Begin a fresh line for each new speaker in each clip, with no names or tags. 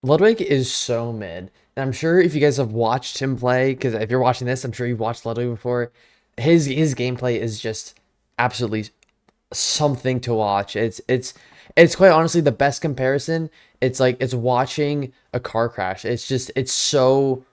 Ludwig is so mid. And I'm sure if you guys have watched him play, because if you're watching this, I'm sure you've watched Ludwig before. His gameplay is just absolutely something to watch. It's quite honestly the best comparison. It's like it's watching a car crash. It's so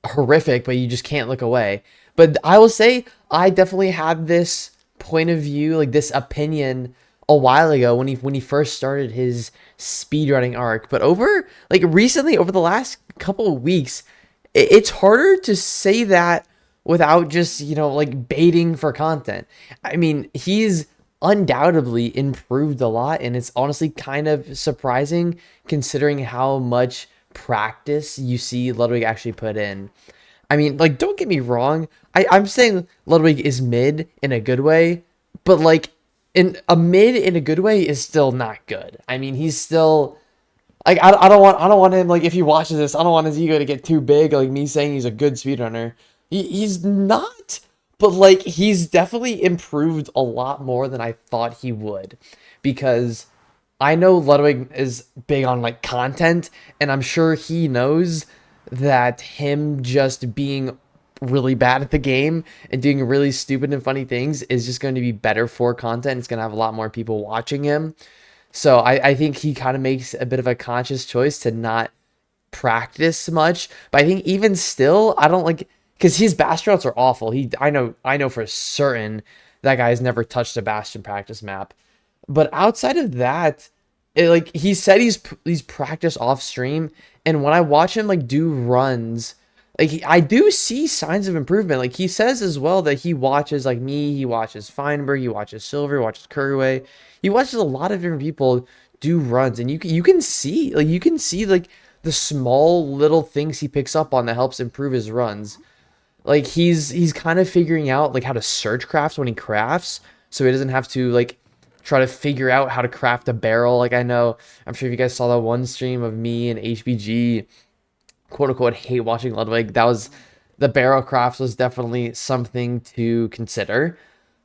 horrific, but you just can't look away. But I will say I definitely had this point of view, like this opinion a while ago when he first started his speedrunning arc. But over like recently, over the last couple of weeks, it's harder to say that without just, like baiting for content. I mean, he's undoubtedly improved a lot, and it's honestly kind of surprising considering how much practice you see Ludwig actually put in. I mean, like, don't get me wrong. I'm saying Ludwig is mid in a good way, but like in a mid in a good way is still not good. I mean, he's still like I don't want him, like, if he watches this, I don't want his ego to get too big, like me saying he's a good speedrunner. He's not, but like he's definitely improved a lot more than I thought he would, because I know Ludwig is big on like content, and I'm sure he knows that him just being really bad at the game and doing really stupid and funny things is just going to be better for content. It's going to have a lot more people watching him. So I think he kind of makes a bit of a conscious choice to not practice much. But I think even still, I don't like, because his bastion routes are awful. I know for certain that guy's never touched a bastion practice map. But outside of that, like he said, he's practiced off stream, and when I watch him like do runs, like I do see signs of improvement. Like he says as well that he watches like me, he watches Feinberg, he watches Silver, he watches Kurway, he watches a lot of different people do runs, and you can see like the small little things he picks up on that helps improve his runs. Like he's kind of figuring out like how to search crafts when he crafts, so he doesn't have to like try to figure out how to craft a barrel. Like I know, I'm sure if you guys saw that one stream of me and HBG, quote unquote, hate watching Ludwig. That was the barrel crafts was definitely something to consider.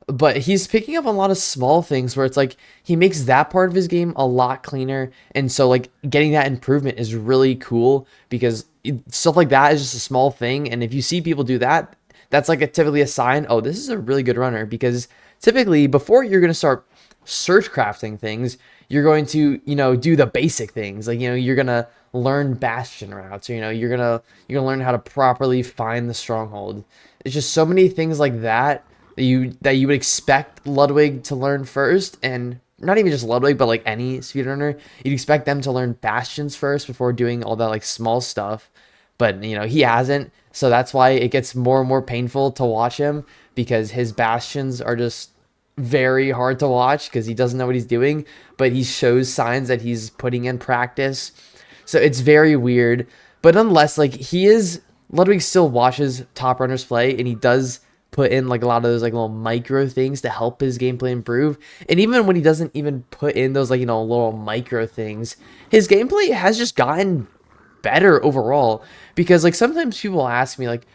But he's picking up on a lot of small things where it's like he makes that part of his game a lot cleaner, and so like getting that improvement is really cool because stuff like that is just a small thing, and if you see people do that, that's like typically a sign, oh, this is a really good runner, because typically before you're going to start search crafting things, you're going to, do the basic things. Like, you're going to learn bastion routes, or, you're going to learn how to properly find the stronghold. It's just so many things like that you would expect Ludwig to learn first, and not even just Ludwig, but like any speedrunner, you'd expect them to learn bastions first before doing all that like small stuff. But he hasn't, so that's why it gets more and more painful to watch him, because his bastions are just very hard to watch because he doesn't know what he's doing, but he shows signs that he's putting in practice. So it's very weird. But nonetheless, like Ludwig still watches top runners play, and he does put in like a lot of those like little micro things to help his gameplay improve. And even when he doesn't even put in those like little micro things, his gameplay has just gotten better overall, because like sometimes people ask me like,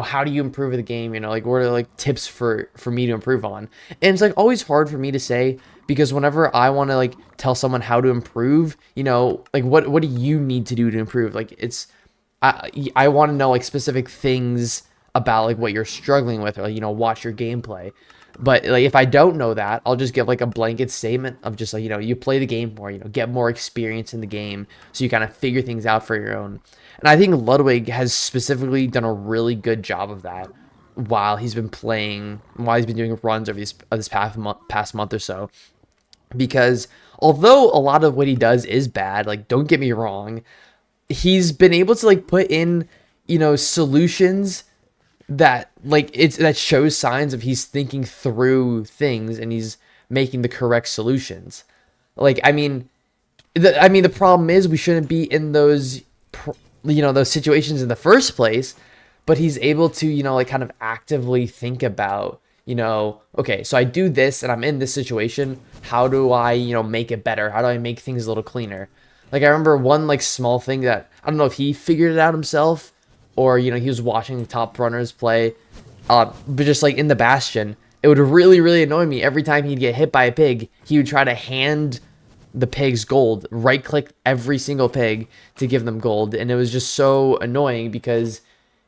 how do you improve the game, like what are like tips for me to improve on. And it's like always hard for me to say, because whenever I want to like tell someone how to improve, like what do you need to do to improve, like it's I want to know like specific things about like what you're struggling with, or like, watch your gameplay. But like if I don't know that, I'll just give like a blanket statement of just like, you play the game more, get more experience in the game, so you kind of figure things out for your own. And I think Ludwig has specifically done a really good job of that while he's been doing runs over this past month or so. Because although a lot of what he does is bad, like don't get me wrong, he's been able to like put in, solutions that like that shows signs of he's thinking through things, and he's making the correct solutions. Like the problem is we shouldn't be in those situations in the first place, but he's able to, like kind of actively think about, okay, so I do this and I'm in this situation, how do I, make it better, how do I make things a little cleaner. Like I remember one like small thing that I don't know if he figured it out himself, or he was watching the top runners play, but just like in the bastion, it would really really annoy me every time he'd get hit by a pig. He would try to hand the pigs gold, right click every single pig to give them gold. And it was just so annoying because,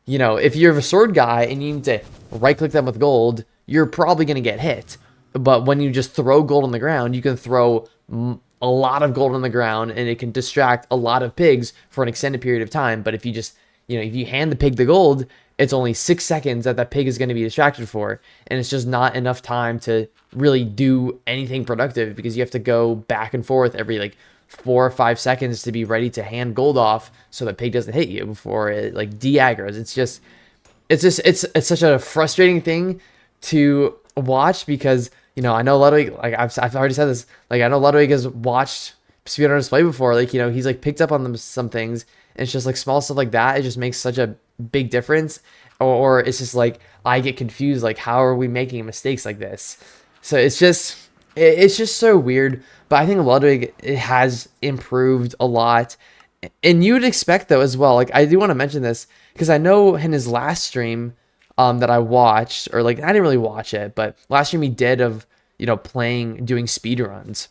you know, if you're a sword guy and you need to right click them with gold, you're probably going to get hit. But when you just throw gold on the ground, you can throw a lot of gold on the ground and it can distract a lot of pigs for an extended period of time. But if you just, you know, if you hand the pig the gold, it's only 6 seconds that that pig is going to be distracted for. And it's just not enough time to really do anything productive because you have to go back and forth every like 4 or 5 seconds to be ready to hand gold off so the pig doesn't hit you before it like de-aggroes. It's such a frustrating thing to watch because, you know, I know Ludwig, like I've already said this, like I know Ludwig has watched speedrunners play before, like, you know, he's like picked up on some things, and it's just like small stuff like that, it just makes such a big difference. Or it's just like I get confused, like how are we making mistakes like this? So it's just so weird. But I think Ludwig has improved a lot, and you would expect though as well. Like I do want to mention this because I know in his last stream that I watched, or like I didn't really watch it, but last stream he did of, you know, doing speed runs.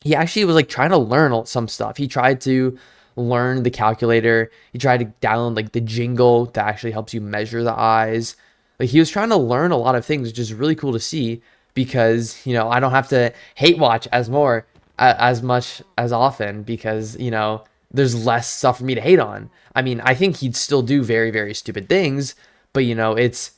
He actually was like trying to learn some stuff. He tried to learn the calculator. He tried to download like the jingle that actually helps you measure the eyes. Like he was trying to learn a lot of things, which is really cool to see because, you know, I don't have to hate watch as much as often because, you know, there's less stuff for me to hate on. I mean, I think he'd still do very, very stupid things, but you know, it's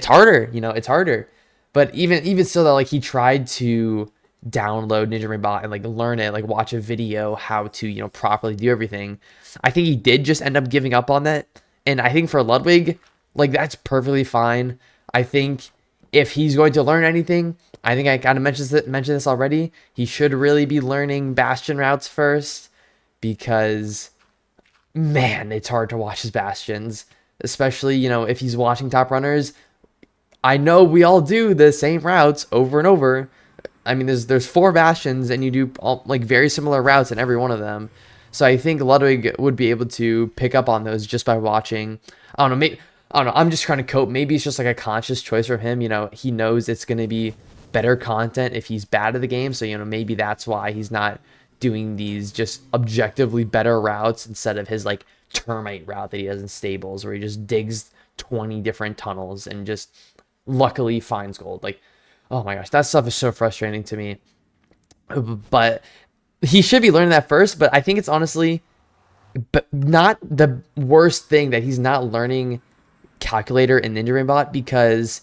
harder, you know, it's harder. But even still though, like he tried to download Ninja Rainbot and like learn it, like watch a video how to, you know, properly do everything. I think he did just end up giving up on that. And I think for Ludwig, like that's perfectly fine. I think if he's going to learn anything, I think I kind of mentioned this already. He should really be learning Bastion routes first because, man, it's hard to watch his Bastions, especially, you know, if he's watching top runners. I know we all do the same routes over and over. I mean, there's 4 Bastions and you do all, like very similar routes in every one of them. So I think Ludwig would be able to pick up on those just by watching. I don't know, I'm just trying to cope. Maybe it's just like a conscious choice from him. You know, he knows it's going to be better content if he's bad at the game. So, you know, maybe that's why he's not doing these just objectively better routes instead of his like termite route that he does in stables where he just digs 20 different tunnels and just luckily finds gold. Like, oh my gosh, that stuff is so frustrating to me. But he should be learning that first. But I think it's honestly not the worst thing that he's not learning calculator and Ninja Rainbot because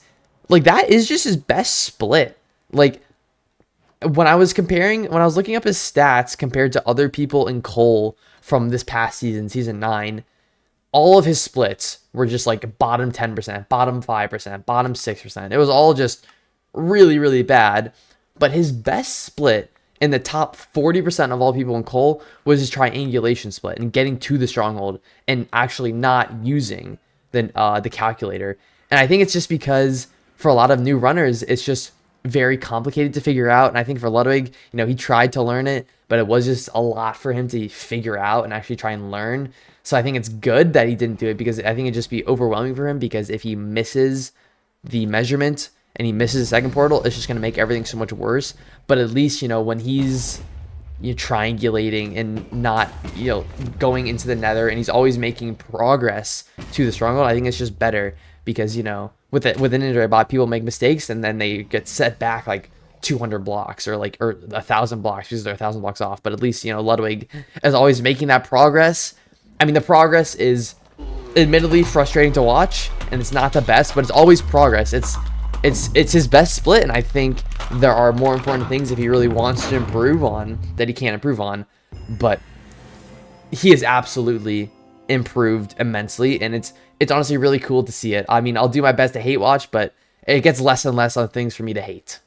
like that is just his best split. Like when I was looking up his stats compared to other people in Cole from this past season 9, all of his splits were just like bottom 10%, bottom 5%, bottom 6%. It was all just really, really bad. But his best split in the top 40% of all people in Cole was his triangulation split and getting to the stronghold and actually not using the calculator. And I think it's just because for a lot of new runners, it's just very complicated to figure out. And I think for Ludwig, you know, he tried to learn it, but it was just a lot for him to figure out and actually try and learn. So I think it's good that he didn't do it because I think it'd just be overwhelming for him because if he misses the measurement and he misses the second portal, it's just going to make everything so much worse. But at least, you know, when he's triangulating and not, you know, going into the nether and he's always making progress to the stronghold, I think it's just better because, you know, with an Ninja bot, people make mistakes and then they get set back like 200 blocks or 1,000 blocks because they're 1,000 blocks off. But at least, you know, Ludwig is always making that progress. I mean, the progress is admittedly frustrating to watch and it's not the best, but it's always progress. It's his best split, and I think there are more important things if he really wants to improve on that he can't improve on. But he has absolutely improved immensely, and it's honestly really cool to see it. I mean, I'll do my best to hate watch, but it gets less and less on things for me to hate.